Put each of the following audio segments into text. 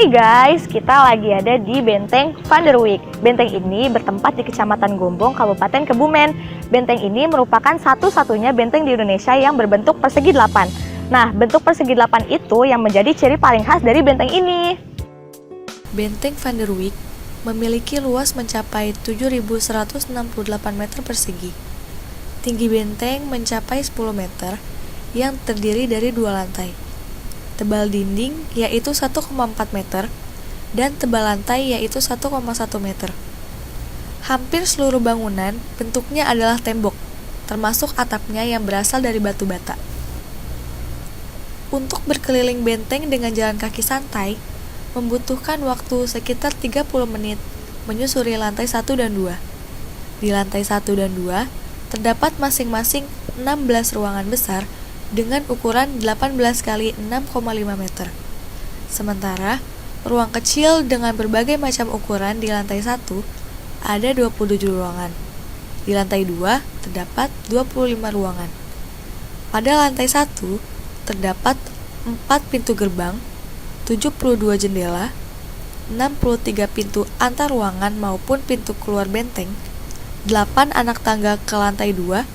Hai guys, kita lagi ada di Benteng Van der Wijk. Benteng ini bertempat di Kecamatan Gombong, Kabupaten Kebumen. Benteng ini merupakan satu-satunya benteng di Indonesia yang berbentuk persegi 8. Nah, bentuk persegi 8 itu yang menjadi ciri paling khas dari benteng ini. Benteng Van der Wijk memiliki luas mencapai 7.168 meter persegi. Tinggi benteng mencapai 10 meter yang terdiri dari 2 lantai. Tebal dinding yaitu 1,4 meter dan tebal lantai yaitu 1,1 meter. Hampir seluruh bangunan bentuknya adalah tembok, termasuk atapnya yang berasal dari batu bata. Untuk berkeliling benteng dengan jalan kaki santai, membutuhkan waktu sekitar 30 menit menyusuri lantai 1 dan 2. Di lantai 1 dan 2 terdapat masing-masing 16 ruangan besar dengan ukuran 18 kali 6,5 meter. Sementara, ruang kecil dengan berbagai macam ukuran di lantai 1 ada 27 ruangan. Di lantai 2 terdapat 25 ruangan. Pada lantai 1 terdapat 4 pintu gerbang, 72 jendela, 63 pintu antar ruangan maupun pintu keluar benteng, 8 anak tangga ke lantai 2,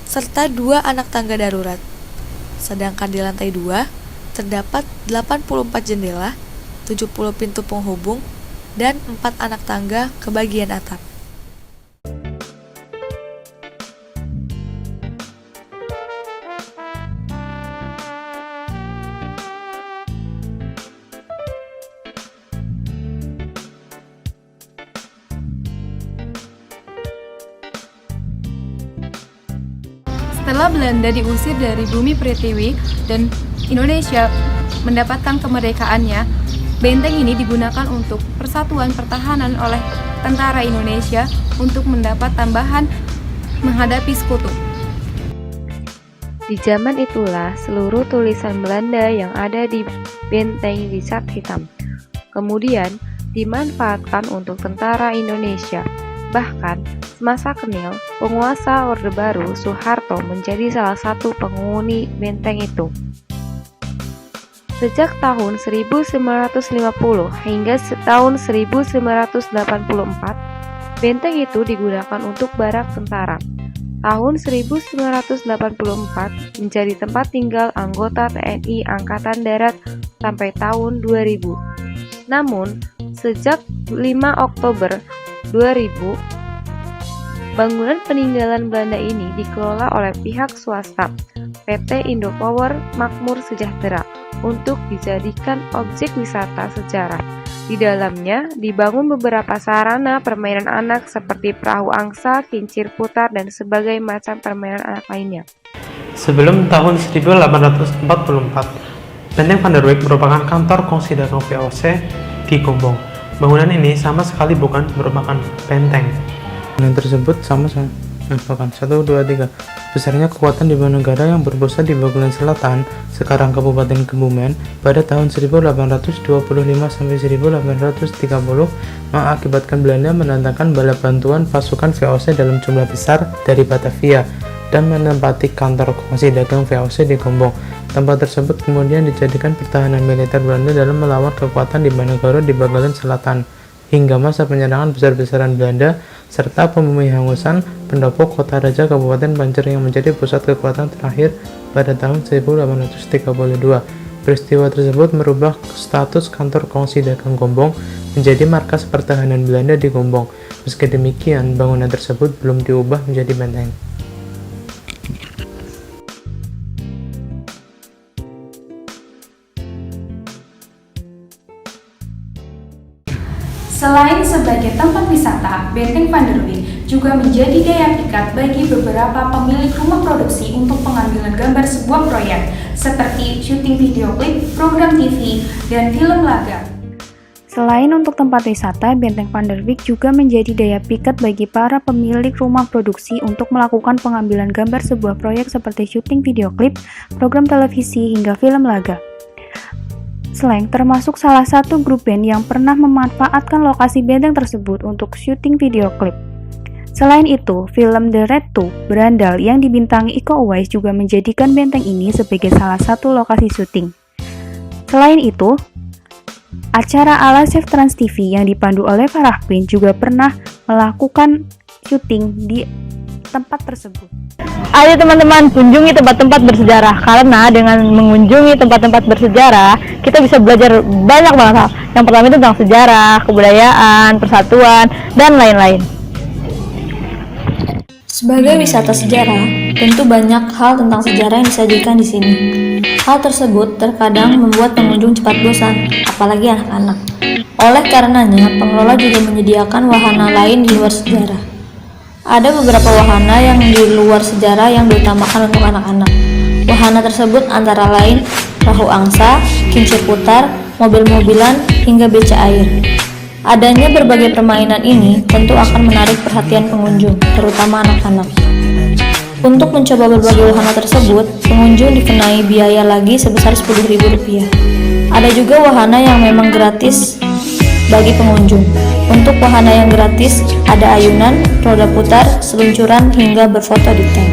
serta 2 anak tangga darurat. Sedangkan di lantai 2 terdapat 84 jendela, 70 pintu penghubung, dan 4 anak tangga ke bagian atap. Setelah Belanda diusir dari bumi Pritiwi dan Indonesia mendapatkan kemerdekaannya, benteng ini digunakan untuk persatuan pertahanan oleh tentara Indonesia untuk mendapat tambahan menghadapi sekutu. Di zaman itulah seluruh tulisan Belanda yang ada di benteng dicat hitam. Kemudian dimanfaatkan untuk tentara Indonesia. Bahkan, semasa Kemil, penguasa Orde Baru Soeharto menjadi salah satu penghuni benteng itu. Sejak tahun 1950 hingga tahun 1984, benteng itu digunakan untuk barak tentara. Tahun 1984 menjadi tempat tinggal anggota TNI Angkatan Darat sampai tahun 2000. Namun, sejak 5 Oktober 2000, bangunan peninggalan Belanda ini dikelola oleh pihak swasta, PT Indopower Makmur Sejahtera, untuk dijadikan objek wisata sejarah. Di dalamnya dibangun beberapa sarana permainan anak seperti perahu angsa, kincir putar, dan sebagainya macam permainan anak lainnya. Sebelum tahun 1844, Benteng Van der Wijk merupakan kantor kongsi dagang VOC di Gombong. Bangunan ini sama sekali bukan merupakan benteng. Bangunan tersebut merupakan 1, 2, 3. Besarnya kekuatan di negara yang berpusat di bagian selatan, sekarang Kabupaten Kebumen, pada tahun 1825-1830 mengakibatkan Belanda mendatangkan bala bantuan pasukan VOC dalam jumlah besar dari Batavia dan menempati kantor kongsi dagang VOC di Gombong. Tempat tersebut kemudian dijadikan pertahanan militer Belanda dalam melawan kekuatan di Diponegoro di bagian selatan, hingga masa penyerangan besar-besaran Belanda serta pembumihangusan pendopo kota raja Kabupaten Banjar yang menjadi pusat kekuatan terakhir pada tahun 1832. Peristiwa tersebut merubah status kantor kongsi dagang Gombong menjadi markas pertahanan Belanda di Gombong. Meski demikian, bangunan tersebut belum diubah menjadi benteng. Selain sebagai tempat wisata, Benteng Van der Wijk juga menjadi daya pikat bagi beberapa pemilik rumah produksi untuk pengambilan gambar sebuah proyek, seperti syuting video klip, program TV, dan film laga. Selain untuk tempat wisata, Benteng Van der Wijk juga menjadi daya pikat bagi para pemilik rumah produksi untuk melakukan pengambilan gambar sebuah proyek seperti syuting video klip, program televisi, hingga film laga. Slank termasuk salah satu grup band yang pernah memanfaatkan lokasi benteng tersebut untuk syuting video klip. Selain itu, film The Red 2 Berandal yang dibintangi Iko Uwais juga menjadikan benteng ini sebagai salah satu lokasi syuting. Selain itu, Acara ala Chef Trans TV yang dipandu oleh Farah Queen juga pernah melakukan syuting di tempat tersebut. Ayo teman-teman, kunjungi tempat-tempat bersejarah, karena dengan mengunjungi tempat-tempat bersejarah kita bisa belajar banyak banget hal. Yang pertama itu tentang sejarah, kebudayaan, persatuan, dan lain-lain. Sebagai wisata sejarah, tentu banyak hal tentang sejarah yang disajikan di sini. Hal tersebut terkadang membuat pengunjung cepat bosan, apalagi anak-anak. Oleh karenanya, pengelola juga menyediakan wahana lain di luar sejarah. Ada beberapa wahana yang di luar sejarah yang diutamakan untuk anak-anak. Wahana tersebut antara lain perahu angsa, kincir putar, mobil-mobilan, hingga beca air. Adanya berbagai permainan ini tentu akan menarik perhatian pengunjung, terutama anak-anak. Untuk mencoba berbagai wahana tersebut, pengunjung dikenai biaya lagi sebesar Rp10.000. Ada juga wahana yang memang gratis bagi pengunjung. Untuk wahana yang gratis, ada ayunan, roda putar, seluncuran, hingga berfoto di tank.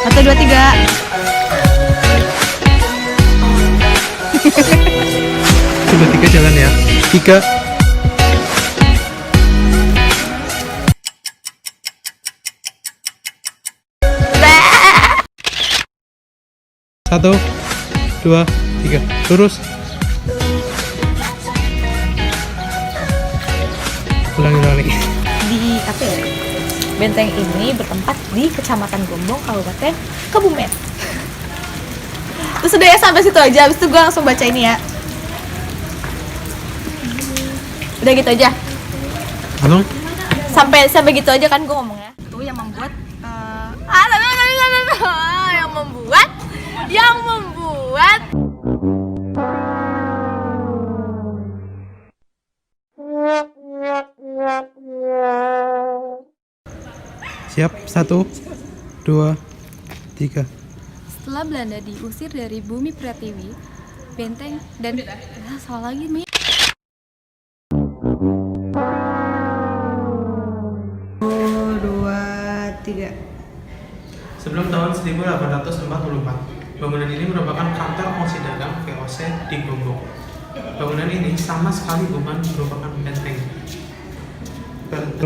Satu, dua, tiga. Coba 3 jalan ya. 3. Satu, 2, 3. Lurus. Ulangi. Di apa ya? Benteng ini bertempat di Kecamatan Gombong, Kabupaten Kebumen. Terus udah ya sampai situ aja, habis itu gue langsung baca ini ya. Udah gitu aja. Langsung. Sampai gitu aja kan gue ngomongnya. Itu yang membuat yang membuat Siap. 1, 2, 3. Setelah Belanda diusir dari bumi Pratiwi, benteng dan salah lagi Mi. Sebelum tahun 1844, bangunan ini merupakan kantor fungsi dagang VOC di Gombong. Bangunan ini sama sekali bukan merupakan benteng. 1,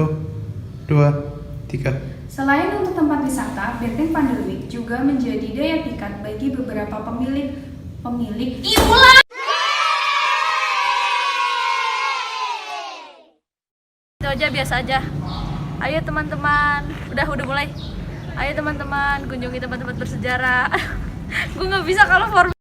2, 3. Selain untuk tempat wisata, Benteng Panderwijk juga menjadi daya pikat bagi beberapa pemilik. itu aja, biasa aja. Ayo teman-teman, udah mulai. Ayo teman-teman, kunjungi tempat-tempat bersejarah. Gue nggak bisa kalau form